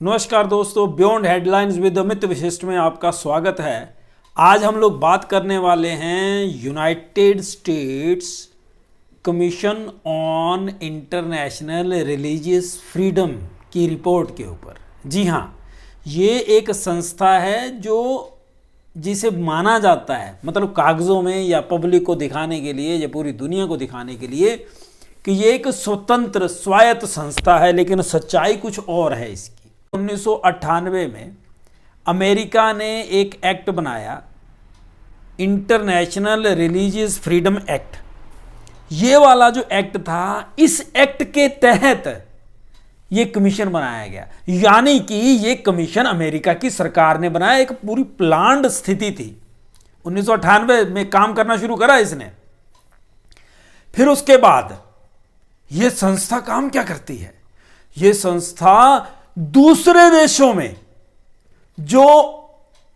नमस्कार दोस्तों, beyond headlines with Amit विशिष्ट में आपका स्वागत है। आज हम लोग बात करने वाले हैं United states commission on international religious freedom की रिपोर्ट के ऊपर। जी हाँ, ये एक संस्था है जिसे माना जाता है, मतलब कागज़ों में या पब्लिक को दिखाने के लिए या पूरी दुनिया को दिखाने के लिए कि ये एक स्वतंत्र स्वायत्त संस्था है, लेकिन सच्चाई कुछ और है इसकी। 1998 में अमेरिका ने एक एक्ट बनाया, इंटरनेशनल रिलीजियस फ्रीडम एक्ट। ये वाला जो एक्ट था, इस एक्ट के तहत ये कमीशन बनाया गया, यानी कि ये कमीशन अमेरिका की सरकार ने बनाया। एक पूरी प्लान्ड स्थिति थी। 1998 में काम करना शुरू करा इसने। फिर उसके बाद ये संस्था काम क्या करती है? ये संस्था दूसरे देशों में जो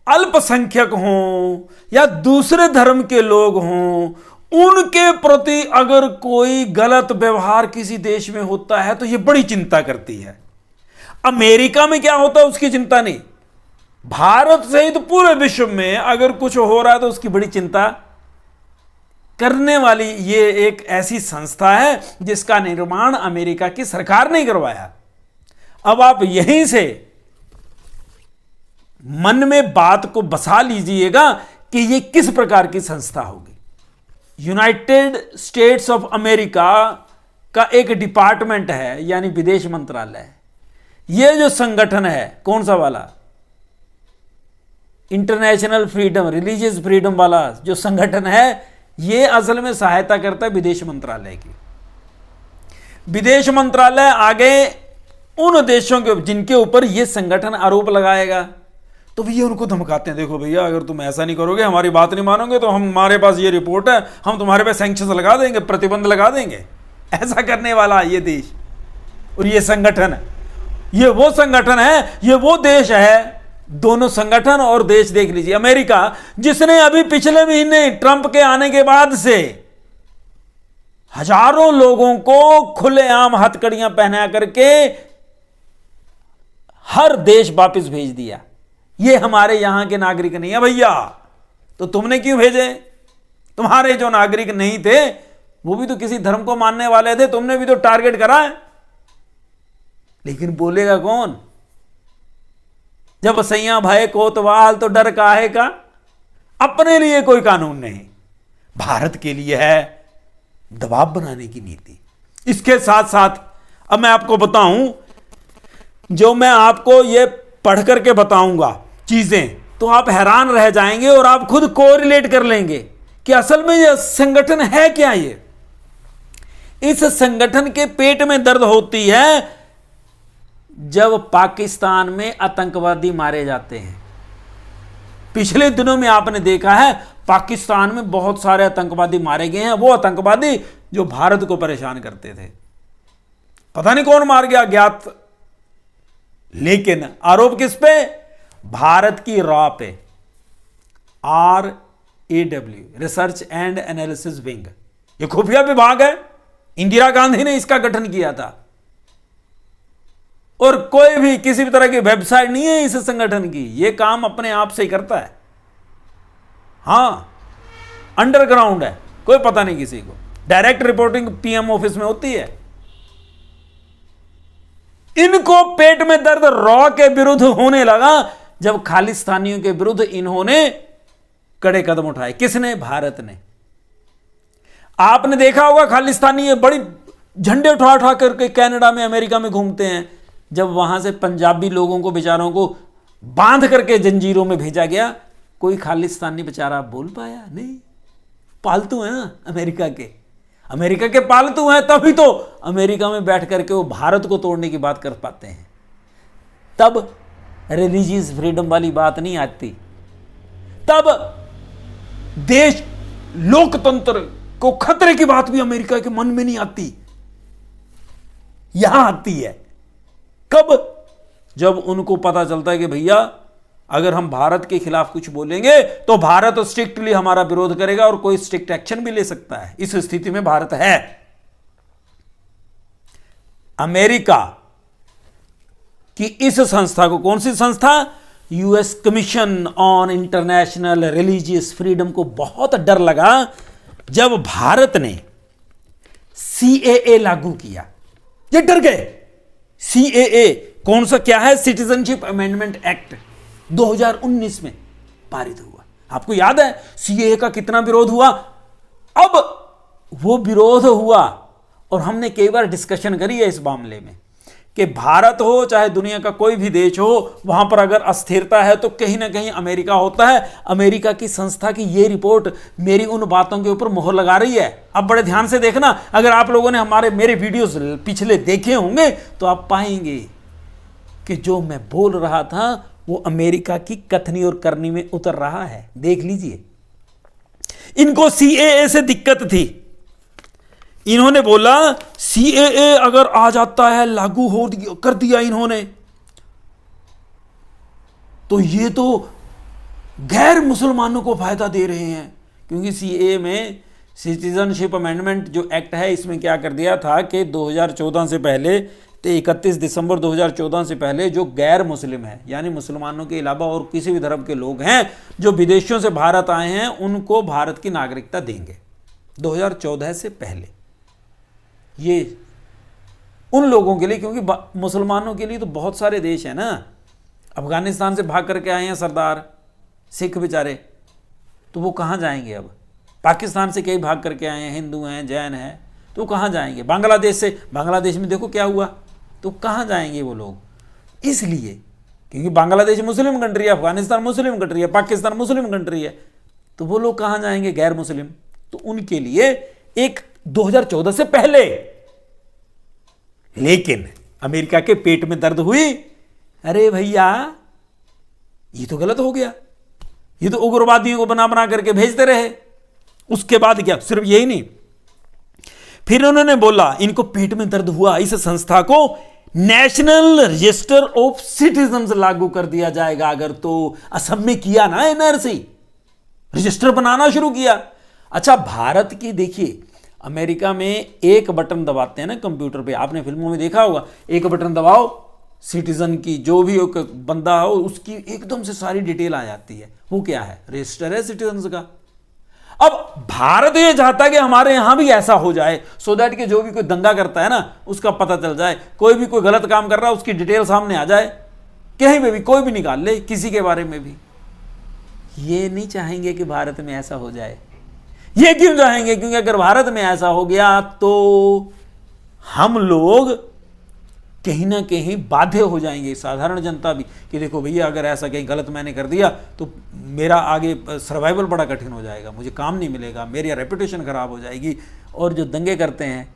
अल्पसंख्यक हों या दूसरे धर्म के लोग हों, उनके प्रति अगर कोई गलत व्यवहार किसी देश में होता है तो ये बड़ी चिंता करती है। अमेरिका में क्या होता है उसकी चिंता नहीं, भारत सहित पूरे विश्व में अगर कुछ हो रहा है तो उसकी बड़ी चिंता करने वाली ये एक ऐसी संस्था है जिसका निर्माण अमेरिका की सरकार ने करवाया। अब आप यहीं से मन में बात को बसा लीजिएगा कि ये किस प्रकार की संस्था होगी। यूनाइटेड स्टेट्स ऑफ अमेरिका का एक डिपार्टमेंट है, यानी विदेश मंत्रालय। ये जो संगठन है, कौन सा वाला, इंटरनेशनल फ्रीडम रिलीजियस फ्रीडम वाला जो संगठन है, ये असल में सहायता करता है विदेश मंत्रालय की। विदेश मंत्रालय आगे उन देशों के जिनके ऊपर ये संगठन आरोप लगाएगा तो भैया उनको धमकाते हैं, देखो भैया अगर तुम ऐसा नहीं करोगे, हमारी बात नहीं मानोगे तो हमारे पास ये रिपोर्ट है, हम तुम्हारे पे सैंक्शंस लगा देंगे, प्रतिबंध लगा देंगे। ऐसा करने वाला ये देश और ये संगठन, ये वो संगठन है, ये वो देश है। दोनों संगठन और देश देख लीजिए। अमेरिका, जिसने अभी पिछले महीने ट्रंप के आने के बाद से हजारों लोगों को खुलेआम हथकड़ियां पहना करके हर देश वापस भेज दिया, ये हमारे यहां के नागरिक नहीं है भैया। तो तुमने क्यों भेजे? तुम्हारे जो नागरिक नहीं थे वो भी तो किसी धर्म को मानने वाले थे, तुमने भी तो टारगेट करा है। लेकिन बोलेगा कौन? जब सैया भय कोतवाल तो डर काहे का। अपने लिए कोई कानून नहीं, भारत के लिए है दबाव बनाने की नीति। इसके साथ साथ अब मैं आपको बताऊं, जो मैं आपको ये पढ़ करके बताऊंगा चीजें, तो आप हैरान रह जाएंगे और आप खुद कोरिलेट कर लेंगे कि असल में ये संगठन है क्या। ये इस संगठन के पेट में दर्द होती है जब पाकिस्तान में आतंकवादी मारे जाते हैं। पिछले दिनों में आपने देखा है पाकिस्तान में बहुत सारे आतंकवादी मारे गए हैं, वो आतंकवादी जो भारत को परेशान करते थे। पता नहीं कौन मार गया, अज्ञात, लेकिन आरोप किस पे? भारत की रॉ पे, RAW, research and analysis wing. ये खुफिया विभाग है, इंदिरा गांधी ने इसका गठन किया था। और कोई भी किसी भी तरह की वेबसाइट नहीं है इस संगठन की, ये काम अपने आप से ही करता है। हां, अंडरग्राउंड है, कोई पता नहीं किसी को। डायरेक्ट रिपोर्टिंग PM ऑफिस में होती है। इनको पेट में दर्द रॉ के विरुद्ध होने लगा जब खालिस्तानियों के विरुद्ध इन्होंने कड़े कदम उठाए। किसने? भारत ने। आपने देखा होगा खालिस्तानी ये बड़ी झंडे उठा उठा करके कनाडा में, अमेरिका में घूमते हैं। जब वहां से पंजाबी लोगों को, बेचारों को बांध करके जंजीरों में भेजा गया, कोई खालिस्तानी बेचारा बोल पाया नहीं। पालतू है ना अमेरिका के पालतू हैं, तभी तो अमेरिका में बैठ करके वो भारत को तोड़ने की बात कर पाते हैं। तब रिलीजियस फ्रीडम वाली बात नहीं आती, तब देश लोकतंत्र को खतरे की बात भी अमेरिका के मन में नहीं आती। यहां आती है कब? जब उनको पता चलता है कि भैया अगर हम भारत के खिलाफ कुछ बोलेंगे तो भारत स्ट्रिक्टली हमारा विरोध करेगा और कोई स्ट्रिक्ट एक्शन भी ले सकता है। इस स्थिति में भारत है। अमेरिका कि इस संस्था को, कौन सी संस्था, US commission on international religious freedom को बहुत डर लगा जब भारत ने सीएए लागू किया। ये डर गए। सीएए कौन सा, क्या है, सिटीजनशिप अमेंडमेंट एक्ट 2019 में पारित हुआ। आपको याद है सीएए का कितना विरोध हुआ। अब वो विरोध हुआ और हमने कई बार डिस्कशन करी है इस मामले में कि भारत हो चाहे दुनिया का कोई भी देश हो, वहां पर अगर अस्थिरता है तो कहीं ना कहीं अमेरिका होता है। अमेरिका की संस्था की ये रिपोर्ट मेरी उन बातों के ऊपर मोहर लगा रही है। अब बड़े ध्यान से देखना, अगर आप लोगों ने मेरे वीडियोस पिछले देखे होंगे तो आप पाएंगे कि जो मैं बोल रहा था वो अमेरिका की कथनी और करनी में उतर रहा है। देख लीजिए, इनको सीएए से दिक्कत थी। इन्होंने बोला सीएए अगर आ जाता है, लागू कर दिया इन्होंने, तो ये तो गैर मुसलमानों को फायदा दे रहे हैं। क्योंकि सीएए में सिटीजनशिप अमेंडमेंट जो एक्ट है, इसमें क्या कर दिया था कि 2014 से पहले, 31 दिसंबर 2014 से पहले जो गैर मुस्लिम है, यानी मुसलमानों के अलावा और किसी भी धर्म के लोग हैं जो विदेशों से भारत आए हैं, उनको भारत की नागरिकता देंगे 2014 से पहले। ये उन लोगों के लिए, क्योंकि मुसलमानों के लिए तो बहुत सारे देश हैं ना। अफगानिस्तान से भाग करके आए हैं सरदार सिख बेचारे, तो वो कहाँ जाएंगे। अब पाकिस्तान से कई भाग करके आए हैं, हिंदू हैं, जैन हैं, तो कहाँ जाएंगे। बांग्लादेश से, बांग्लादेश में देखो क्या हुआ, तो कहाँ जाएंगे वो लोग। इसलिए क्योंकि बांग्लादेश मुस्लिम कंट्री है, अफगानिस्तान मुस्लिम कंट्री है, पाकिस्तान मुस्लिम कंट्री है, तो वो लोग कहाँ जाएंगे, गैर मुस्लिम। तो उनके लिए एक 2014 से पहले, लेकिन अमेरिका के पेट में दर्द हुई। अरे भैया ये तो गलत हो गया, ये तो उग्रवादियों को बना बना करके भेजते रहे। उसके बाद क्या, सिर्फ यही नहीं, फिर उन्होंने बोला, इनको पेट में दर्द हुआ, इस संस्था को नेशनल रजिस्टर ऑफ सिटीजन्स लागू कर दिया जाएगा। अगर तो असम में किया ना एनआरसी, रजिस्टर बनाना शुरू किया। अच्छा, भारत की देखिए, अमेरिका में एक बटन दबाते हैं ना कंप्यूटर पे, आपने फिल्मों में देखा होगा, एक बटन दबाओ, सिटीजन की जो भी एक बंदा हो उसकी एकदम से सारी डिटेल आ जाती है। वो क्या है, रजिस्टर है सिटीजन का। अब भारत ये चाहता है कि हमारे यहां भी ऐसा हो जाए, सो दैट कि जो भी कोई दंगा करता है ना उसका पता चल जाए, कोई भी कोई गलत काम कर रहा है उसकी डिटेल सामने आ जाए, कहीं पे भी कोई भी निकाल ले किसी के बारे में भी। ये नहीं चाहेंगे कि भारत में ऐसा हो जाए। ये क्यों चाहेंगे, क्योंकि अगर भारत में ऐसा हो गया तो हम लोग कहीं ना कहीं बाध्य हो जाएंगे, साधारण जनता भी, कि देखो भैया अगर ऐसा कहीं गलत मैंने कर दिया तो मेरा आगे सर्वाइवल बड़ा कठिन हो जाएगा, मुझे काम नहीं मिलेगा, मेरी रेपुटेशन खराब हो जाएगी। और जो दंगे करते हैं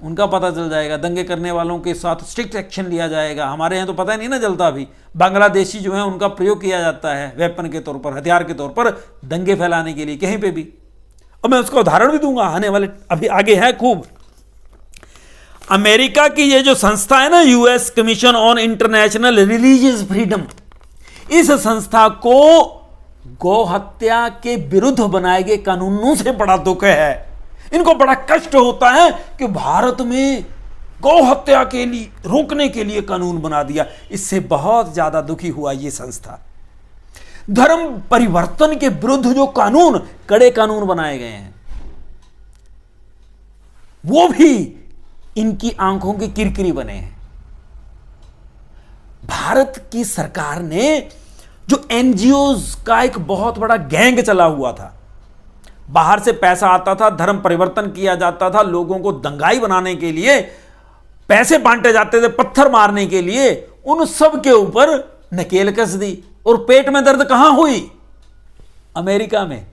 उनका पता चल जाएगा, दंगे करने वालों के साथ स्ट्रिक्ट एक्शन लिया जाएगा। हमारे यहाँ तो पता नहीं ना चलता, अभी बांग्लादेशी जो है उनका प्रयोग किया जाता है वेपन के तौर पर, हथियार के तौर पर, दंगे फैलाने के लिए कहीं पर भी। और मैं उसका उदाहरण भी दूंगा आने वाले, अभी आगे है खूब। अमेरिका की ये जो संस्था है ना, US commission on international religious freedom, इस संस्था को गौ हत्या के विरुद्ध बनाए गए कानूनों से बड़ा दुख है। इनको बड़ा कष्ट होता है कि भारत में गौ हत्या के लिए रोकने के लिए कानून बना दिया। इससे बहुत ज्यादा दुखी हुआ ये संस्था। धर्म परिवर्तन के विरुद्ध जो कानून, कड़े कानून बनाए गए हैं, वो भी इनकी आंखों की किरकिरी बने हैं। भारत की सरकार ने जो एनजीओज का एक बहुत बड़ा गैंग चला हुआ था, बाहर से पैसा आता था, धर्म परिवर्तन किया जाता था, लोगों को दंगाई बनाने के लिए पैसे बांटे जाते थे, पत्थर मारने के लिए, उन सब के ऊपर नकेल कस दी। और पेट में दर्द कहां हुई, अमेरिका में।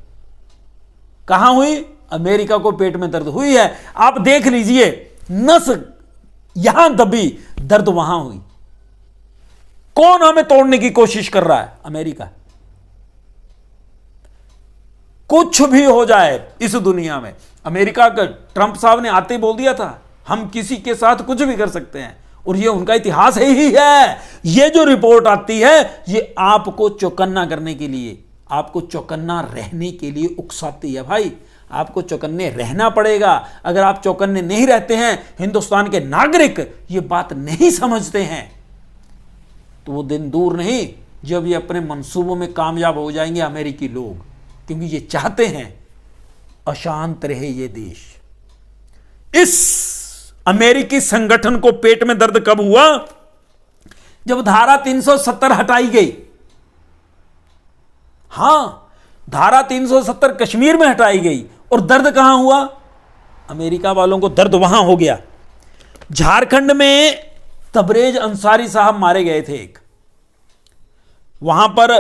कहां हुई, अमेरिका को पेट में दर्द हुई है। आप देख लीजिए, नस यहां दबी, दर्द वहां हुई। कौन हमें तोड़ने की कोशिश कर रहा है, अमेरिका। कुछ भी हो जाए इस दुनिया में, अमेरिका का ट्रंप साहब ने आते ही बोल दिया था हम किसी के साथ कुछ भी कर सकते हैं, और ये उनका इतिहास ही है। ये जो रिपोर्ट आती है ये आपको चौकन्ना करने के लिए, आपको चौकन्ना रहने के लिए उकसाती है। भाई आपको चौकन्ने रहना पड़ेगा। अगर आप चौकन्ने नहीं रहते हैं, हिंदुस्तान के नागरिक ये बात नहीं समझते हैं तो वो दिन दूर नहीं जब ये अपने मंसूबों में कामयाब हो जाएंगे अमेरिकी लोग, क्योंकि ये चाहते हैं अशांत रहे ये देश। इस अमेरिकी संगठन को पेट में दर्द कब हुआ? जब धारा 370 हटाई गई। हां, धारा 370 कश्मीर में हटाई गई, और दर्द कहां हुआ? अमेरिका वालों को दर्द वहां हो गया। झारखंड में तबरेज अंसारी साहब मारे गए थे एक, वहां पर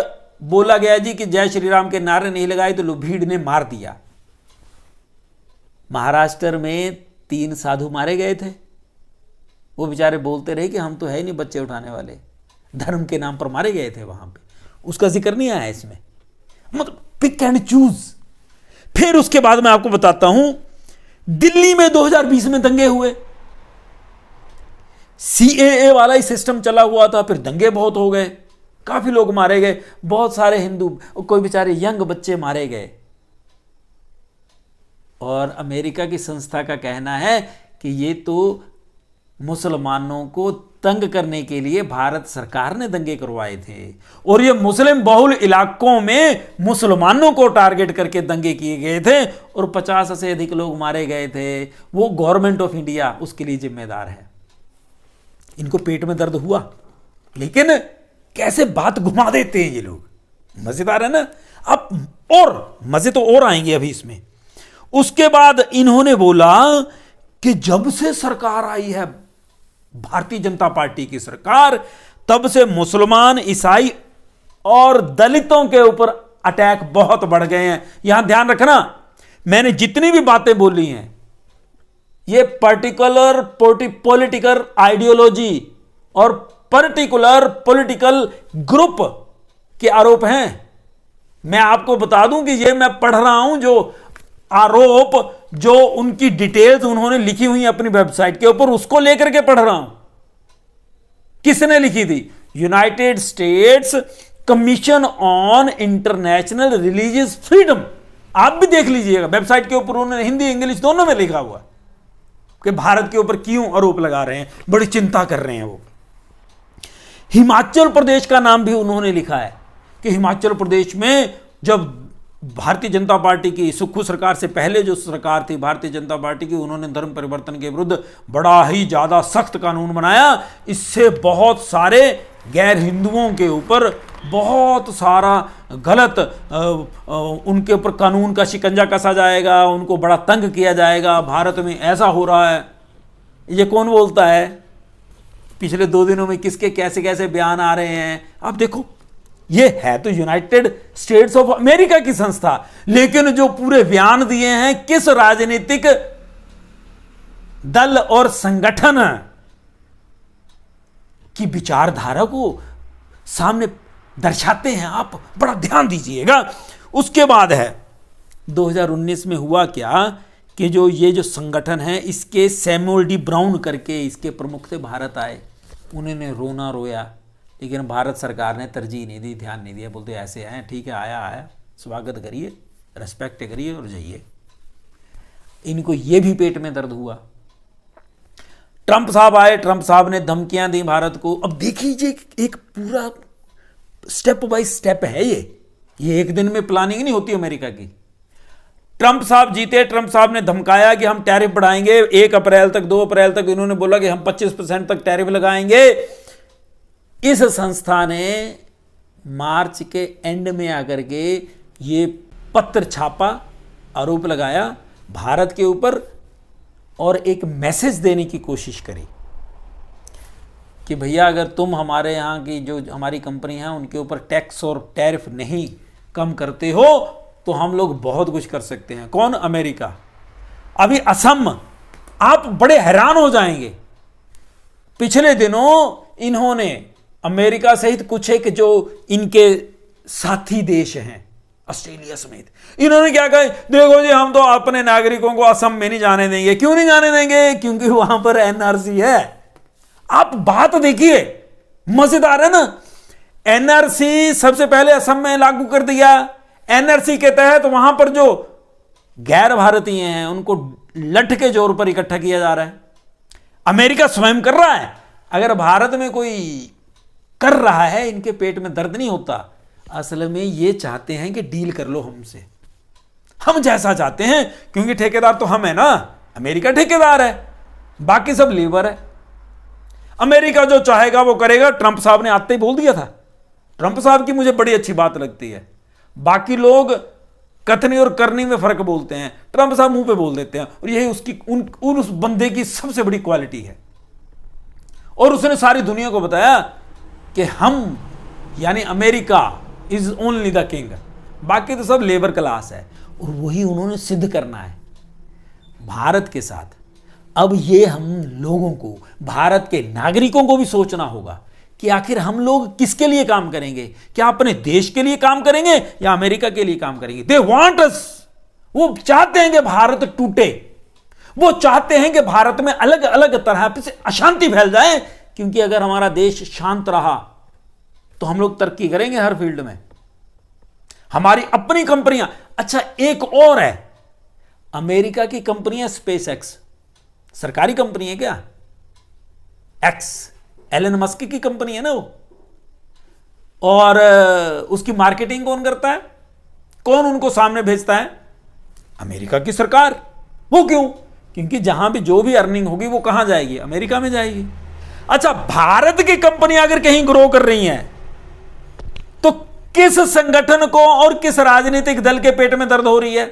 बोला गया जी कि जय श्री राम के नारे नहीं लगाए तो भीड़ ने मार दिया। महाराष्ट्र में 3 साधु मारे गए थे, वो बेचारे बोलते रहे कि हम तो है ही नहीं बच्चे उठाने वाले, धर्म के नाम पर मारे गए थे वहां पे, उसका जिक्र नहीं आया इसमें। मतलब पिक एंड चूज। फिर उसके बाद मैं आपको बताता हूं, दिल्ली में 2020 में दंगे हुए, सीएए वाला ही सिस्टम चला हुआ था, फिर दंगे बहुत हो गए, काफी लोग मारे गए, बहुत सारे हिंदू, कोई बेचारे यंग बच्चे मारे गए। और अमेरिका की संस्था का कहना है कि ये तो मुसलमानों को तंग करने के लिए भारत सरकार ने दंगे करवाए थे, और ये मुस्लिम बहुल इलाकों में मुसलमानों को टारगेट करके दंगे किए गए थे, और 50 से अधिक लोग मारे गए थे। वो गवर्नमेंट ऑफ इंडिया उसके लिए जिम्मेदार है। इनको पेट में दर्द हुआ, लेकिन कैसे बात घुमा देते हैं ये लोग, मजेदार है ना। अब और मजे तो और आएंगे अभी इसमें। उसके बाद इन्होंने बोला कि जब से सरकार आई है भारतीय जनता पार्टी की सरकार, तब से मुसलमान, ईसाई और दलितों के ऊपर अटैक बहुत बढ़ गए हैं। यहां ध्यान रखना, मैंने जितनी भी बातें बोली हैं ये पर्टिकुलर पॉलिटिकल आइडियोलॉजी और पर्टिकुलर पॉलिटिकल ग्रुप के आरोप हैं। मैं आपको बता दूं कि ये मैं पढ़ रहा हूं जो आरोप, जो उनकी डिटेल्स उन्होंने लिखी हुई अपनी वेबसाइट के ऊपर, उसको लेकर के पढ़ रहा हूं। किसने लिखी थी? United states commission on international religious freedom. आप भी देख लीजिएगा वेबसाइट के ऊपर, उन्होंने हिंदी इंग्लिश दोनों में लिखा हुआ कि भारत के ऊपर क्यों आरोप लगा रहे हैं, बड़ी चिंता कर रहे हैं वो। हिमाचल प्रदेश का नाम भी उन्होंने लिखा है कि हिमाचल प्रदेश में जब भारतीय जनता पार्टी की, सुक्खू सरकार से पहले जो सरकार थी भारतीय जनता पार्टी की, उन्होंने धर्म परिवर्तन के विरुद्ध बड़ा ही ज्यादा सख्त कानून बनाया। इससे बहुत सारे गैर हिंदुओं के ऊपर बहुत सारा गलत उनके ऊपर कानून का शिकंजा कसा जाएगा, उनको बड़ा तंग किया जाएगा। भारत में ऐसा हो रहा है। ये कौन बोलता है? पिछले 2 दिनों में किसके कैसे कैसे बयान आ रहे हैं आप देखो। ये है तो यूनाइटेड स्टेट्स ऑफ अमेरिका की संस्था, लेकिन जो पूरे बयान दिए हैं किस राजनीतिक दल और संगठन की विचारधारा को सामने दर्शाते हैं, आप बड़ा ध्यान दीजिएगा। उसके बाद है 2019 में हुआ क्या कि जो ये जो संगठन है, इसके सैमुअल डी ब्राउन करके इसके प्रमुख थे, भारत आए, उन्होंने रोना रोया, लेकिन भारत सरकार ने तरजीह नहीं दी, ध्यान नहीं दिया। बोलते ऐसे हैं, ठीक है, आया स्वागत करिए, रेस्पेक्ट करिए और जाइए। इनको ये भी पेट में दर्द हुआ। ट्रंप साहब आए, ट्रंप साहब ने धमकियां दी भारत को। अब देखिए एक पूरा स्टेप बाय स्टेप है ये एक दिन में प्लानिंग नहीं होती अमेरिका की। ट्रंप साहब जीते, ट्रंप साहब ने धमकाया कि हम टैरिफ बढ़ाएंगे 1 अप्रैल तक, 2 अप्रैल तक इन्होंने बोला कि हम 25% तक टैरिफ लगाएंगे। इस संस्था ने मार्च के एंड में आकर के ये पत्र छापा, आरोप लगाया भारत के ऊपर, और एक मैसेज देने की कोशिश करी कि भैया अगर तुम हमारे यहाँ की जो हमारी कंपनी है उनके ऊपर टैक्स और टैरिफ नहीं कम करते हो तो हम लोग बहुत कुछ कर सकते हैं। कौन? अमेरिका। अभी असम, आप बड़े हैरान हो जाएंगे, पिछले दिनों इन्होंने अमेरिका सहित कुछ एक जो इनके साथी देश हैं, ऑस्ट्रेलिया समेत, इन्होंने क्या कहा, देखो जी हम तो अपने नागरिकों को असम में नहीं जाने देंगे। क्यों नहीं जाने देंगे? क्योंकि वहां पर एनआरसी है। आप बात देखिए, मजेदार है ना। एनआरसी सबसे पहले असम में लागू कर दिया। एनआरसी के तहत वहां पर जो गैर भारतीय हैं उनको लठ के जोर पर इकट्ठा किया जा रहा है। अमेरिका स्वयं कर रहा है। अगर भारत में कोई कर रहा है, इनके पेट में दर्द नहीं होता। असल में ये चाहते हैं कि डील कर लो हमसे, हम जैसा चाहते हैं, क्योंकि ठेकेदार तो हम है ना, अमेरिका ठेकेदार है, बाकी सब लेबर है। अमेरिका जो चाहेगा वो करेगा। ट्रंप साहब ने आते ही बोल दिया था। ट्रंप साहब की मुझे बड़ी अच्छी बात लगती है, बाकी लोग कथनी और करनी में फर्क बोलते हैं, ट्रंप साहब मुंह पे बोल देते हैं, और यही उसकी उस बंदे की सबसे बड़ी क्वालिटी है। और उसने सारी दुनिया को बताया कि हम यानी America is only the king, बाकी तो सब लेबर क्लास है। और वही उन्होंने सिद्ध करना है भारत के साथ। अब ये हम लोगों को, भारत के नागरिकों को भी सोचना होगा कि आखिर हम लोग किसके लिए काम करेंगे। क्या अपने देश के लिए काम करेंगे या अमेरिका के लिए काम करेंगे। दे वांट अस, वो चाहते हैं कि भारत टूटे, वो चाहते हैं कि भारत में अलग अलग तरह से अशांति फैल जाए, क्योंकि अगर हमारा देश शांत रहा तो हम लोग तरक्की करेंगे हर फील्ड में, हमारी अपनी कंपनियां। अच्छा, एक और है, अमेरिका की कंपनियां स्पेस एक्स, सरकारी कंपनी है क्या? एक्स एलन मस्क की कंपनी है ना वो, और उसकी मार्केटिंग कौन करता है, कौन उनको सामने भेजता है? अमेरिका की सरकार। वो क्यों? क्योंकि जहां भी जो भी अर्निंग होगी वो कहां जाएगी? अमेरिका में जाएगी। अच्छा, भारत की कंपनियां अगर कहीं ग्रो कर रही हैं तो किस संगठन को और किस राजनीतिक दल के पेट में दर्द हो रही है?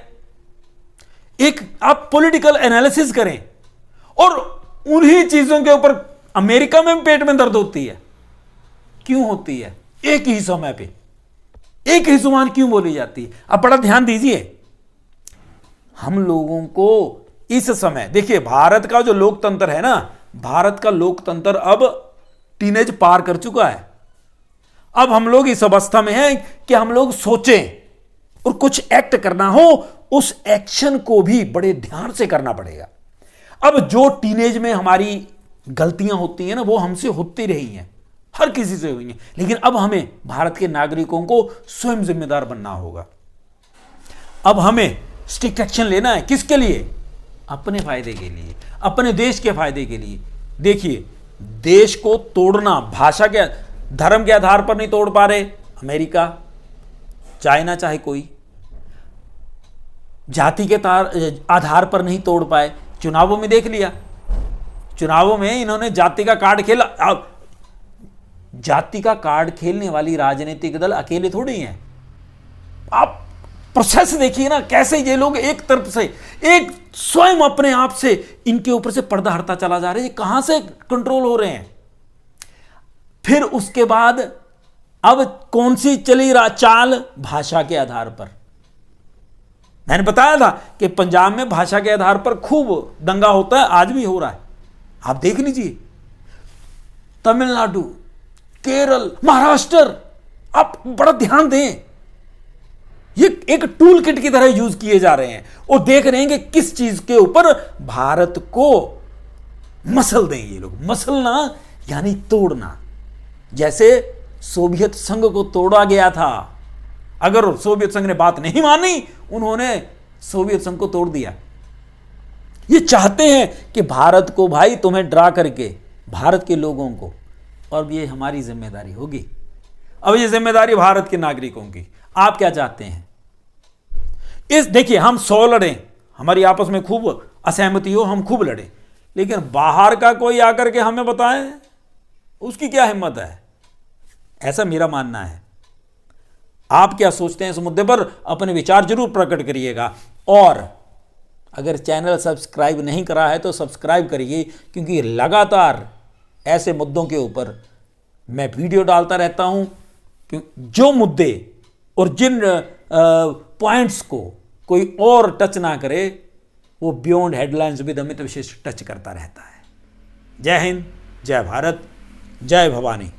एक आप पॉलिटिकल एनालिसिस करें, और उन्हीं चीजों के ऊपर अमेरिका में पेट में दर्द होती है। क्यों होती है? एक ही समय पे एक ही जुबान क्यों बोली जाती है? अब बड़ा ध्यान दीजिए, हम लोगों को इस समय देखिए, भारत का जो लोकतंत्र है ना, भारत का लोकतंत्र अब टीनेज पार कर चुका है। अब हम लोग इस अवस्था में हैं कि हम लोग सोचें और कुछ एक्ट करना हो, उस एक्शन को भी बड़े ध्यान से करना पड़ेगा। अब जो टीनेज में हमारी गलतियां होती हैं ना, वो हमसे होती रही हैं, हर किसी से हुई हैं, लेकिन अब हमें भारत के नागरिकों को स्वयं जिम्मेदार बनना होगा। अब हमें स्ट्रिक्ट एक्शन लेना है। किसके लिए? अपने फायदे के लिए, अपने देश के फायदे के लिए। देखिए, देश को तोड़ना, भाषा के धर्म के आधार पर नहीं तोड़ पा रहे अमेरिका, चाइना, चाहे कोई, जाति के आधार पर नहीं तोड़ पाए। चुनावों में देख लिया, चुनावों में इन्होंने जाति का कार्ड खेला। अब जाति का कार्ड खेलने वाली राजनीतिक दल अकेले थोड़ी हैं। आप प्रोसेस देखिए ना, कैसे ये लोग एक तरफ से एक स्वयं अपने आप से इनके ऊपर से पर्दा हटता चला जा रहा है। ये कहां से कंट्रोल हो रहे हैं? फिर उसके बाद अब कौन सी चली चाल? भाषा के आधार पर। मैंने बताया था कि पंजाब में भाषा के आधार पर खूब दंगा होता है, आज भी हो रहा है, आप देख लीजिए। तमिलनाडु, केरल, महाराष्ट्र, आप बड़ा ध्यान दें, ये एक टूल किट की तरह यूज किए जा रहे हैं, और देख रहे हैं कि किस चीज के ऊपर भारत को मसल दें ये लोग। मसलना यानी तोड़ना। जैसे सोवियत संघ को तोड़ा गया था, अगर सोवियत संघ ने बात नहीं मानी, उन्होंने सोवियत संघ को तोड़ दिया। ये चाहते हैं कि भारत को, भाई तुम्हें ड्रा करके, भारत के लोगों को, और ये हमारी जिम्मेदारी होगी। अब ये जिम्मेदारी भारत के नागरिकों की। आप क्या चाहते हैं? इस देखिए, हम 100 लड़ें, हमारी आपस में खूब असहमति हो, हम खूब लड़ें, लेकिन बाहर का कोई आकर के हमें बताए, उसकी क्या हिम्मत है? ऐसा मेरा मानना है। आप क्या सोचते हैं इस मुद्दे पर? अपने विचार जरूर प्रकट करिएगा, और अगर चैनल सब्सक्राइब नहीं करा है तो सब्सक्राइब करिए, क्योंकि लगातार ऐसे मुद्दों के ऊपर मैं वीडियो डालता रहता हूं। जो मुद्दे और जिन पॉइंट्स को कोई और टच ना करे, वो बियॉन्ड हेडलाइंस विद अमित विशेष टच करता रहता है। जय हिंद, जय भारत, जय भवानी।